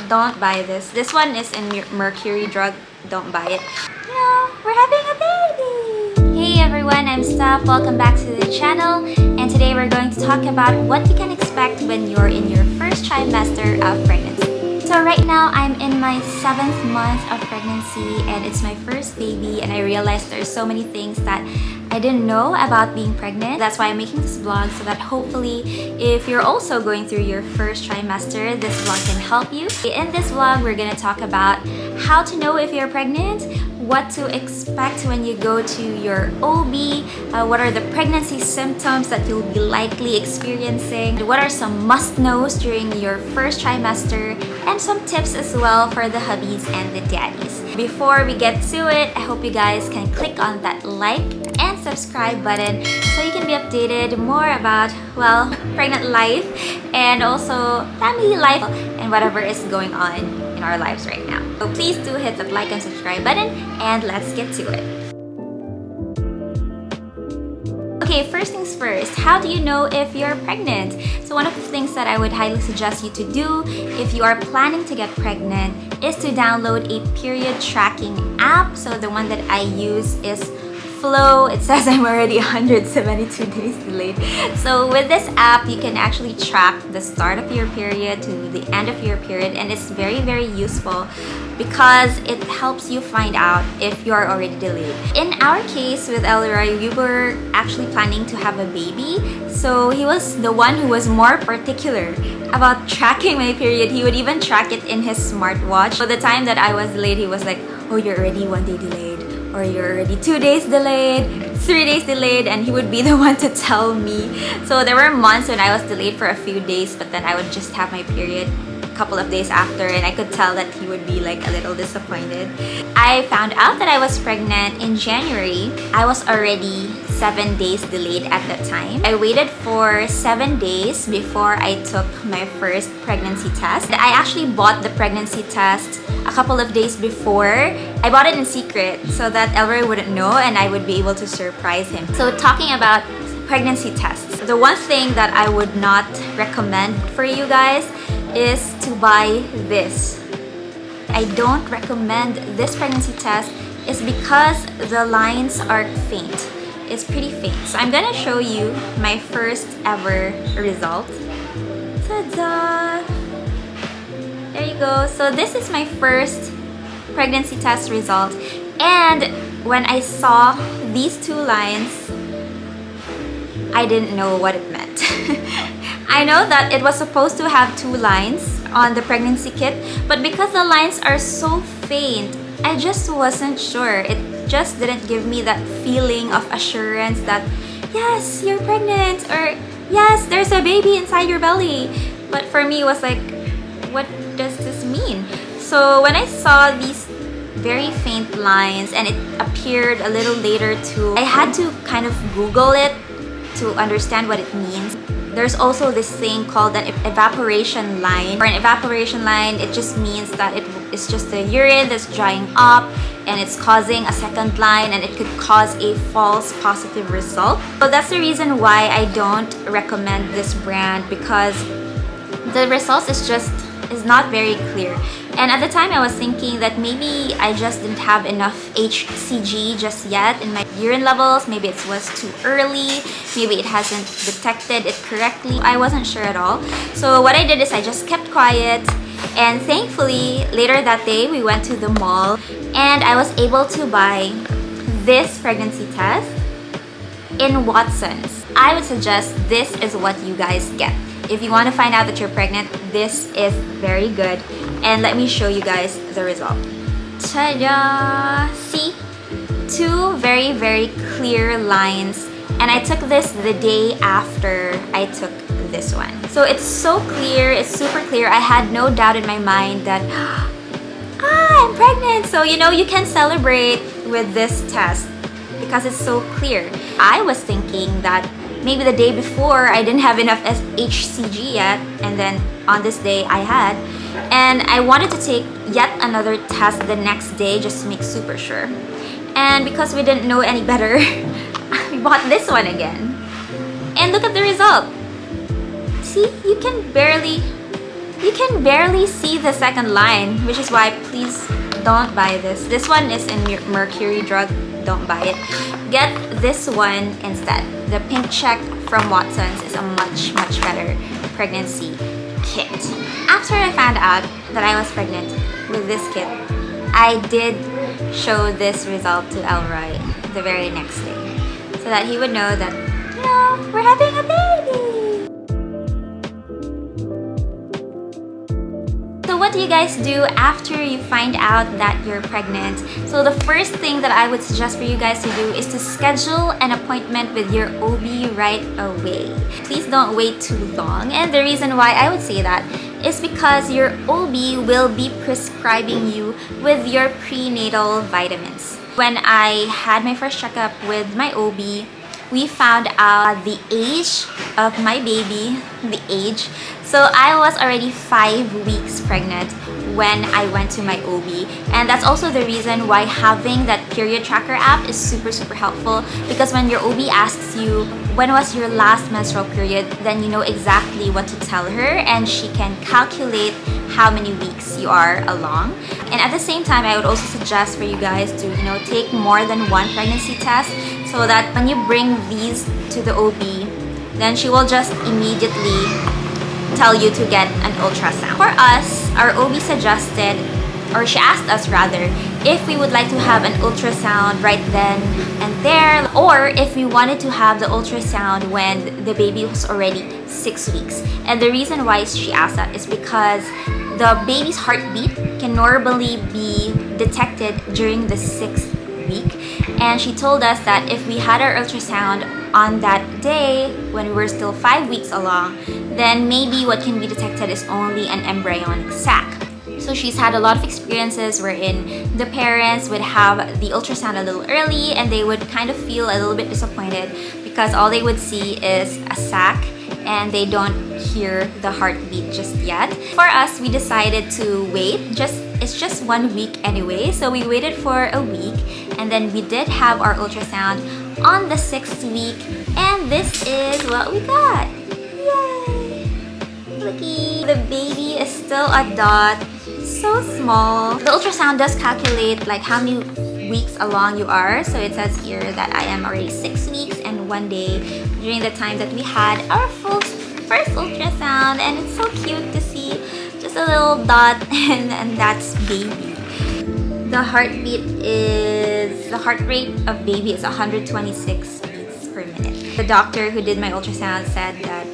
don't buy this. This one is in mercury drug. Don't buy it. You know, we're having a baby! Hey everyone, I'm Steph. Welcome back to the channel. And today we're going to talk about what you can expect when you're in your first trimester of pregnancy. So right now, I'm in my 7th month of pregnancy and it's my first baby, and I realized there's so many things that I didn't know about being pregnant. That's why I'm making this vlog, so that hopefully if you're also going through your first trimester, this vlog can help you. In this vlog, we're gonna talk about how to know if you're pregnant, what to expect when you go to your OB, what are the pregnancy symptoms that you'll be likely experiencing, what are some must-knows during your first trimester, and some tips as well for the hubbies and the daddies. Before we get to it, I hope you guys can click on that like and subscribe button so you can be updated more about, well, pregnant life and also family life and whatever is going on in our lives right now. So please do hit that like and subscribe button and let's get to it. Okay, first things first, how do you know if you're pregnant? So one of the things that I would highly suggest you to do if you are planning to get pregnant is to download a period tracking app. So the one that I use is Flow. It says I'm already 172 days delayed. So with this app, you can actually track the start of your period to the end of your period, and it's very, very useful because it helps you find out if you are already delayed. In our case with Elroy, we were actually planning to have a baby, so he was the one who was more particular about tracking my period. He would even track it in his smartwatch. So the time that I was delayed, he was like, oh, you're already 1 day delayed, or you're already 2 days delayed, 3 days delayed, and he would be the one to tell me. So there were months when I was delayed for a few days, but then I would just have my period a couple of days after, and I could tell that he would be like a little disappointed. I found out that I was pregnant in January. I was already 7 days delayed at that time. I waited for 7 days before I took my first pregnancy test. I actually bought the pregnancy test a couple of days before. I bought it in secret so that Elroy wouldn't know and I would be able to surprise him. So talking about pregnancy tests, the one thing that I would not recommend for you guys is to buy this. I don't recommend this pregnancy test is because the lines are faint. It's pretty faint. So I'm gonna show you my first ever result. Ta-da! There you go. So this is my first pregnancy test result. And when I saw these two lines, I didn't know what it meant. I know that it was supposed to have 2 lines on the pregnancy kit, but because the lines are so faint, I just wasn't sure. It just didn't give me that feeling of assurance that yes, you're pregnant, or yes, there's a baby inside your belly. But for me, it was like, what does this mean? So when I saw these very faint lines and it appeared a little later too, I had to kind of Google it to understand what it means. There's also this thing called an evaporation line. For an evaporation line, it just means that it's just the urine that's drying up and it's causing a second line, and it could cause a false positive result. So that's the reason why I don't recommend this brand, because the results is not very clear. And at the time I was thinking that maybe I just didn't have enough HCG just yet in my urine levels. Maybe it was too early. Maybe it hasn't detected it correctly. I wasn't sure at all. So what I did is I just kept quiet. And thankfully, later that day, we went to the mall and I was able to buy this pregnancy test in Watson's. I would suggest this is what you guys get. If you want to find out that you're pregnant, this is very good. And let me show you guys the result. Ta-da! See? 2 very, very clear lines. And I took this the day after I took this one. So it's so clear, it's super clear. I had no doubt in my mind that, I'm pregnant! So, you know, you can celebrate with this test because it's so clear. I was thinking that maybe the day before I didn't have enough HCG yet, and then on this day I had, and I wanted to take yet another test the next day just to make super sure. And because we didn't know any better, I bought this one again. And look at the result. See, you can barely You can barely see the second line, which is why please don't buy this. This one is in mercury drug. Don't buy it. Get this one instead. The pink check from Watson's is a much better pregnancy kit. After I found out that I was pregnant with this kit, I did show this result to Elroy the very next day so that he would know that, you know, we're having a baby. So what do you guys do after you find out that you're pregnant? So the first thing that I would suggest for you guys to do is to schedule an appointment with your OB right away. Please don't wait too long. And the reason why I would say that is because your OB will be prescribing you with your prenatal vitamins. When I had my first checkup with my OB, we found out the age of my baby, the age. So I was already 5 weeks pregnant when I went to my OB, and that's also the reason why having that period tracker app is super helpful, because when your OB asks you when was your last menstrual period, then you know exactly what to tell her and she can calculate how many weeks you are along. And at the same time, I would also suggest for you guys to, you know, take more than one pregnancy test so that when you bring these to the OB, then she will just immediately tell you to get an ultrasound. For us, our OB suggested, or she asked us rather, if we would like to have an ultrasound right then and there, or if we wanted to have the ultrasound when the baby was already 6 weeks. And the reason why she asked that is because the baby's heartbeat can normally be detected during the 6th week. And she told us that if we had our ultrasound on that day when we were still 5 weeks along, then maybe what can be detected is only an embryonic sac. So she's had a lot of experiences wherein the parents would have the ultrasound a little early and they would kind of feel a little bit disappointed because all they would see is a sac and they don't hear the heartbeat just yet. For us, we decided to wait. It's just 1 week anyway, so we waited for a week and then we did have our ultrasound on the 6th week, and this is what we got. Yay! Looky, the baby is still a dot, so small. The ultrasound does calculate like how many weeks along you are, so it says here that I am already 6 weeks and 1 day during the time that we had our first ultrasound, and it's so cute to see just a little dot and that's baby. The heart rate of baby is 126 beats per minute. The doctor who did my ultrasound said that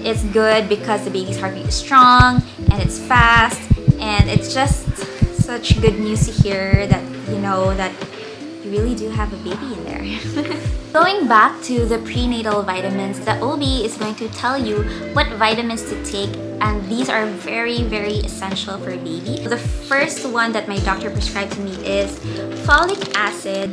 it's good because the baby's heartbeat is strong and it's fast, and it's just such good news to hear that you know that you really do have a baby in there. Going back to the prenatal vitamins, the OB is going to tell you what vitamins to take, and these are very essential for a baby. The first one that my doctor prescribed to me is folic acid.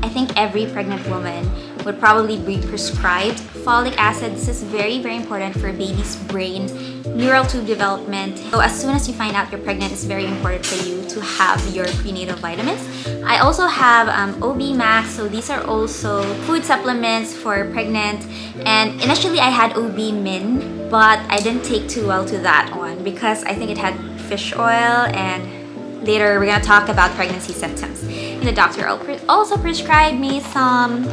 I think every pregnant woman would probably be prescribed folic acid. This is very important for a baby's brain, neural tube development. So as soon as you find out you're pregnant, it's very important for you to have your prenatal vitamins. I also have OB Max, so these are also food supplements for pregnant. And initially I had OB Min, but I didn't take too well to that one because I think it had fish oil, and later we're gonna talk about pregnancy symptoms. And the doctor also prescribed me some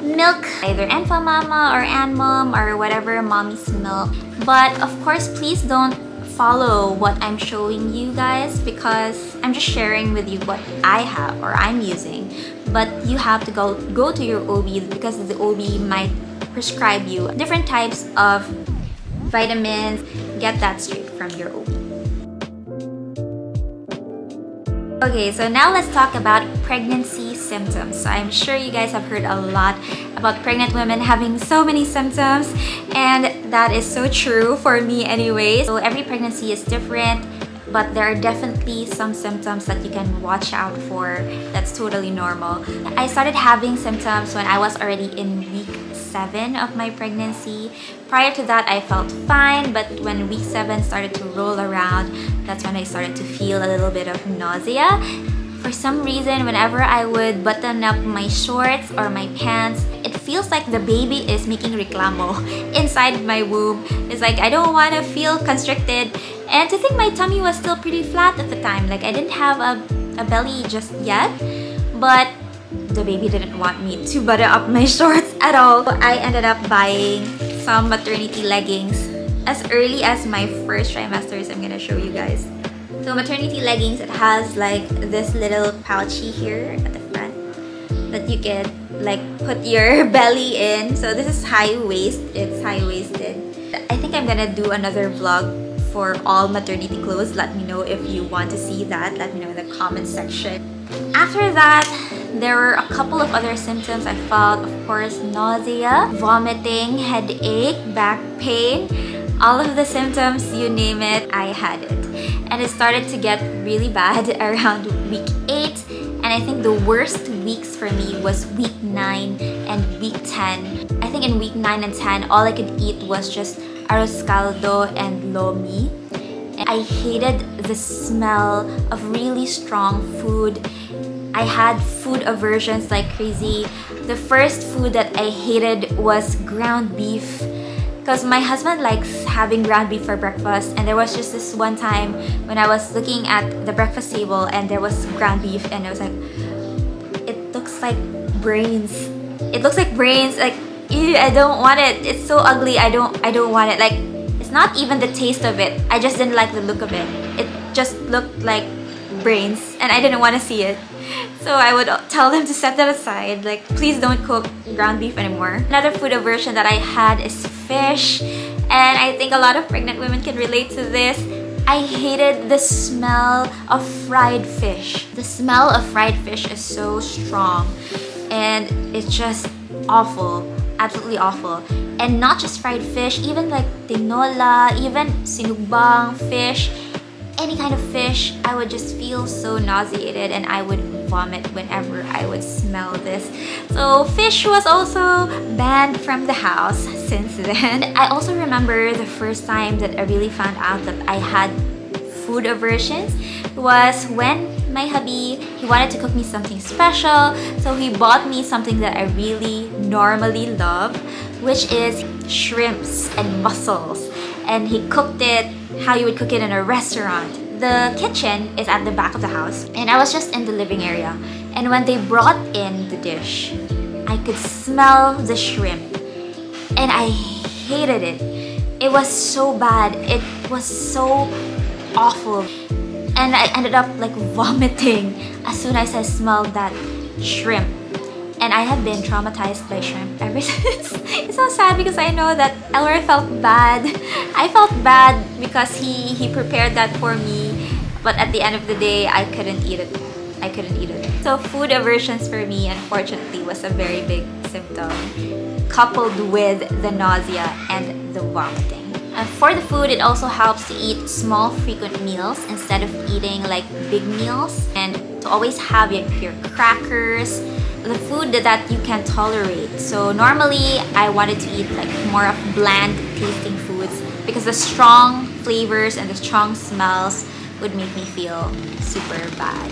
milk, either Enfamama Mama or Anmom or whatever mommy's milk. But of course, please don't follow what I'm showing you guys because I'm just sharing with you what I have or I'm using. But you have to go to your OB because the OB might prescribe you different types of vitamins. Get that straight from your OB. Okay, so now let's talk about pregnancy symptoms. So I'm sure you guys have heard a lot about pregnant women having so many symptoms, and that is so true for me anyway. So every pregnancy is different, but there are definitely some symptoms that you can watch out for. That's totally normal. I started having symptoms when I was already in week 7 of my pregnancy. Prior to that, I felt fine, but when week 7 started to roll around, that's when I started to feel a little bit of nausea. For some reason, whenever I would button up my shorts or my pants, it feels like the baby is making reclamo inside my womb. It's like I don't want to feel constricted And to think my tummy was still pretty flat at the time. Like I didn't have a belly just yet, but the baby didn't want me to button up my shorts at all. So I ended up buying some maternity leggings as early as my first trimester. So I'm gonna show you guys. So maternity leggings, it has like this little pouchy here at the front that you can like put your belly in. So this is high waist, it's high-waisted. I think I'm gonna do another vlog for all maternity clothes. Let me know if you want to see that. Let me know in the comment section. After that, there were a couple of other symptoms I felt. Of course, nausea, vomiting, headache, back pain. All of the symptoms, you name it, I had it. And it started to get really bad around week 8. And I think the worst weeks for me was week 9 and week 10. I think in week 9 and 10, all I could eat was just arroz caldo and lomi. And I hated the smell of really strong food. I had food aversions like crazy. The first food that I hated was ground beef, because my husband likes having ground beef for breakfast, and there was just this one time when I was looking at the breakfast table and there was ground beef, and I was like, it looks like brains. It looks like brains. Like, ew, I don't want it. It's so ugly. I don't want it. Like, it's not even the taste of it. I just didn't like the look of it. It just looked like brains, and I didn't want to see it. So I would tell them to set that aside. Like, please don't cook ground beef anymore. Another food aversion that I had is fish. And I think a lot of pregnant women can relate to this. I hated the smell of fried fish. The smell of fried fish is so strong. And it's just awful. Absolutely awful. And not just fried fish, even like tinola, even sinugbang fish. Any kind of fish, I would just feel so nauseated and I would vomit whenever I would smell this. So fish was also banned from the house since then. I also remember the first time that I really found out that I had food aversions was when my hubby, he wanted to cook me something special. So he bought me something that I really normally love, which is shrimps and mussels. And he cooked it how you would cook it in a restaurant. The kitchen is at the back of the house, and I was just in the living area. And when they brought in the dish, I could smell the shrimp, and I hated it. It was so bad. It was so awful. And I ended up like vomiting as soon as I smelled that shrimp. And I have been traumatized by shrimp ever since. It's so sad because I know that Elmer felt bad. I felt bad because he prepared that for me. But at the end of the day, I couldn't eat it. I couldn't eat it. So food aversions for me, unfortunately, was a very big symptom, coupled with the nausea and the vomiting. And for the food, it also helps to eat small, frequent meals instead of eating like big meals. And to always have your crackers, the food that you can tolerate. So normally I wanted to eat like more of bland tasting foods because the strong flavors and the strong smells would make me feel super bad.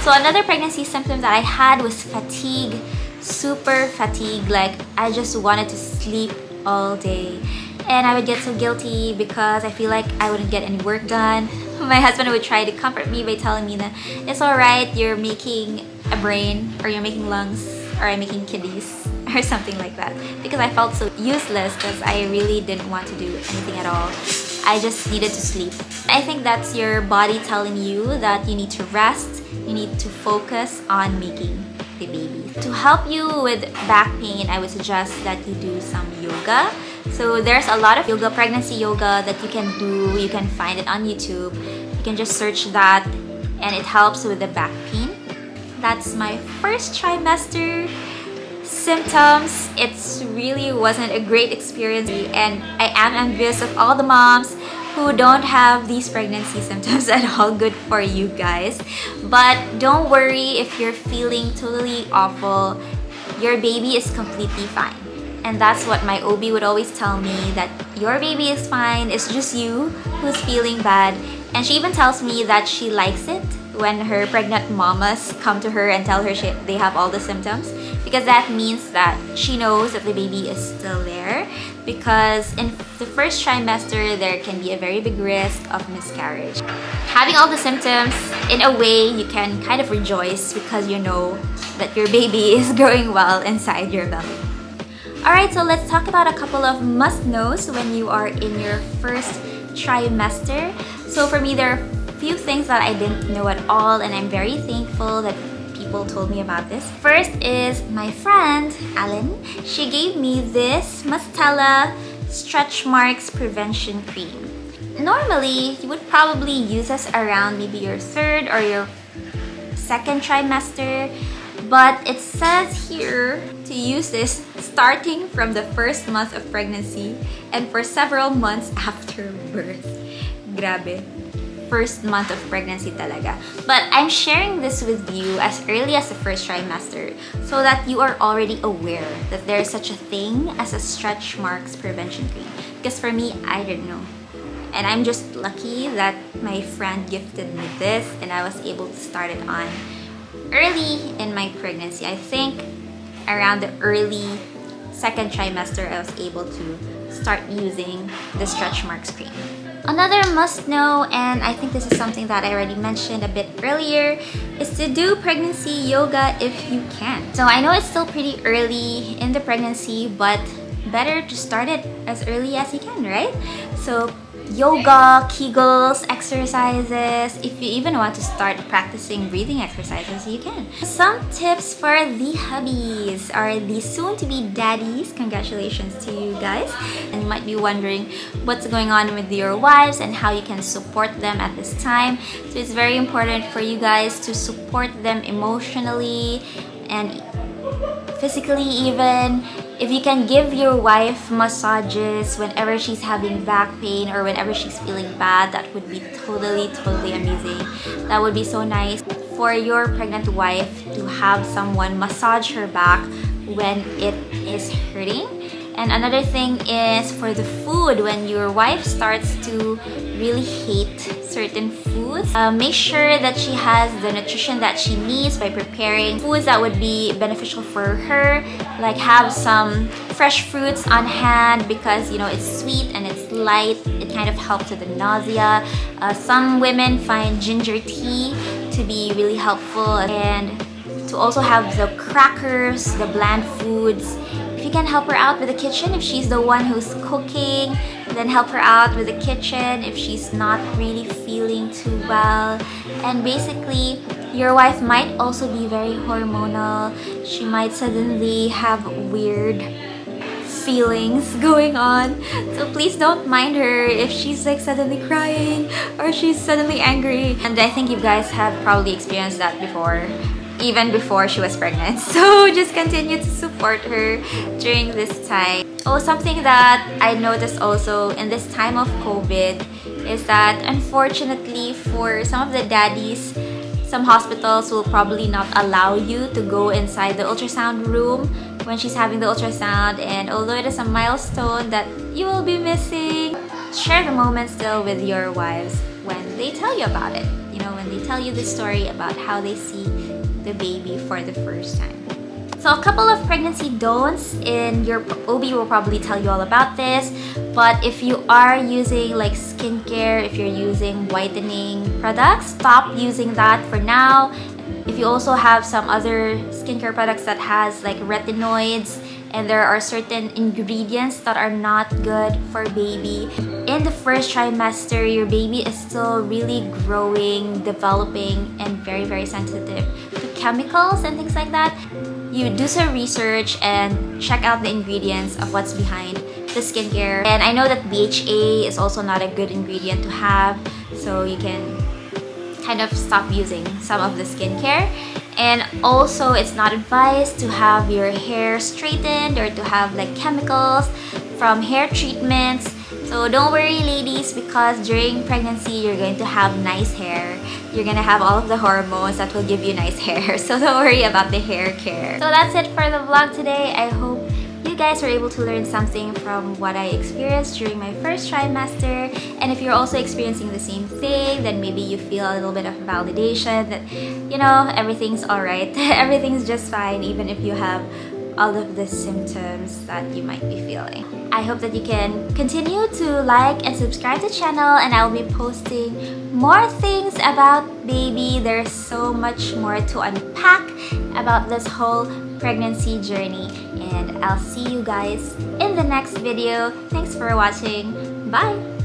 So another pregnancy symptom that I had was fatigue, super fatigue. Like I just wanted to sleep all day. And I would get so guilty because I feel like I wouldn't get any work done. My husband would try to comfort me by telling me that it's alright, you're making a brain, or you're making lungs, or I'm making kidneys, or something like that. Because I felt so useless because I really didn't want to do anything at all. I just needed to sleep. I think that's your body telling you that you need to rest, you need to focus on making the baby. To help you with back pain, I would suggest that you do some yoga. So there's a lot of yoga, pregnancy yoga that you can do. You can find it on YouTube. You can just search that and it helps with the back pain. That's my first trimester symptoms. It really wasn't a great experience, and I am envious of all the moms who don't have these pregnancy symptoms at all. Good for you guys. But don't worry if you're feeling totally awful. Your baby is completely fine. And that's what my OB would always tell me, that your baby is fine, it's just you who's feeling bad. And she even tells me that she likes it when her pregnant mamas come to her and tell her they have all the symptoms, because that means that she knows that the baby is still there, because in the first trimester there can be a very big risk of miscarriage. Having all the symptoms, in a way you can kind of rejoice because you know that your baby is growing well inside your belly. Alright, so let's talk about a couple of must-knows when you are in your first trimester. So for me, there are a few things that I didn't know at all, and I'm very thankful that people told me about this. First is my friend, Alan. She gave me this Mastella Stretch Marks Prevention Cream. Normally, you would probably use this around maybe your third or your second trimester, but it says here to use this starting from the first month of pregnancy and for several months after birth. Grabe. First month of pregnancy talaga. But I'm sharing this with you as early as the first trimester so that you are already aware that there's such a thing as a stretch marks prevention cream. Because for me, I didn't know. And I'm just lucky that my friend gifted me this and I was able to start it on early in my pregnancy. I think around the early second trimester, I was able to start using the stretch marks cream. Another must know, and I think this is something that I already mentioned a bit earlier, is to do pregnancy yoga if you can. So I know it's still pretty early in the pregnancy, but better to start it as early as you can, right? So yoga, Kegels, exercises. If you even want to start practicing breathing exercises, you can. Some tips for the hubbies are the soon-to-be daddies. Congratulations to you guys. And you might be wondering what's going on with your wives and how you can support them at this time. So it's very important for you guys to support them emotionally and physically even. If you can give your wife massages whenever she's having back pain or whenever she's feeling bad, that would be totally amazing. That would be so nice for your pregnant wife to have someone massage her back when it is hurting. And another thing is for the food, when your wife starts to really hate certain foods, make sure that she has the nutrition that she needs by preparing foods that would be beneficial for her. Like have some fresh fruits on hand because you know it's sweet and it's light. It kind of helps with the nausea. Some women find ginger tea to be really helpful, and to also have the crackers, the bland foods. If you can help her out with the kitchen, if she's the one who's cooking, then help her out with the kitchen if she's not really feeling too well. And basically, your wife might also be very hormonal. She might suddenly have weird feelings going on. So please don't mind her if she's like suddenly crying or she's suddenly angry. And I think you guys have probably experienced that before, even before she was pregnant. So just continue to support her during this time. Oh, something that I noticed also in this time of COVID is that unfortunately for some of the daddies, some hospitals will probably not allow you to go inside the ultrasound room when she's having the ultrasound. And although it is a milestone that you will be missing, share the moment still with your wives when they tell you about it. You know, when they tell you the story about how they see the baby for the first time. So a couple of pregnancy don'ts, and your OB will probably tell you all about this, but if you are using like skincare, if you're using whitening products, stop using that for now. If you also have some other skincare products that has like retinoids, and there are certain ingredients that are not good for baby. In the first trimester, your baby is still really growing, developing, and very sensitive to chemicals and things like that. You do some research and check out the ingredients of what's behind the skincare. And I know that BHA is also not a good ingredient to have, so you can kind of stop using some of the skincare. And also, it's not advised to have your hair straightened or to have like chemicals from hair treatments. So don't worry, ladies, because during pregnancy, you're going to have nice hair. You're gonna have all of the hormones that will give you nice hair. So don't worry about the hair care. So that's it for the vlog today. I hope you guys were able to learn something from what I experienced during my first trimester. And if you're also experiencing the same thing, then maybe you feel a little bit of validation that, you know, everything's alright. Everything's just fine, even if you have all of the symptoms that you might be feeling. I hope that you can continue to like and subscribe to the channel, and I'll be posting more things about baby. There's so much more to unpack about this whole pregnancy journey, and I'll see you guys in the next video. Thanks for watching. Bye!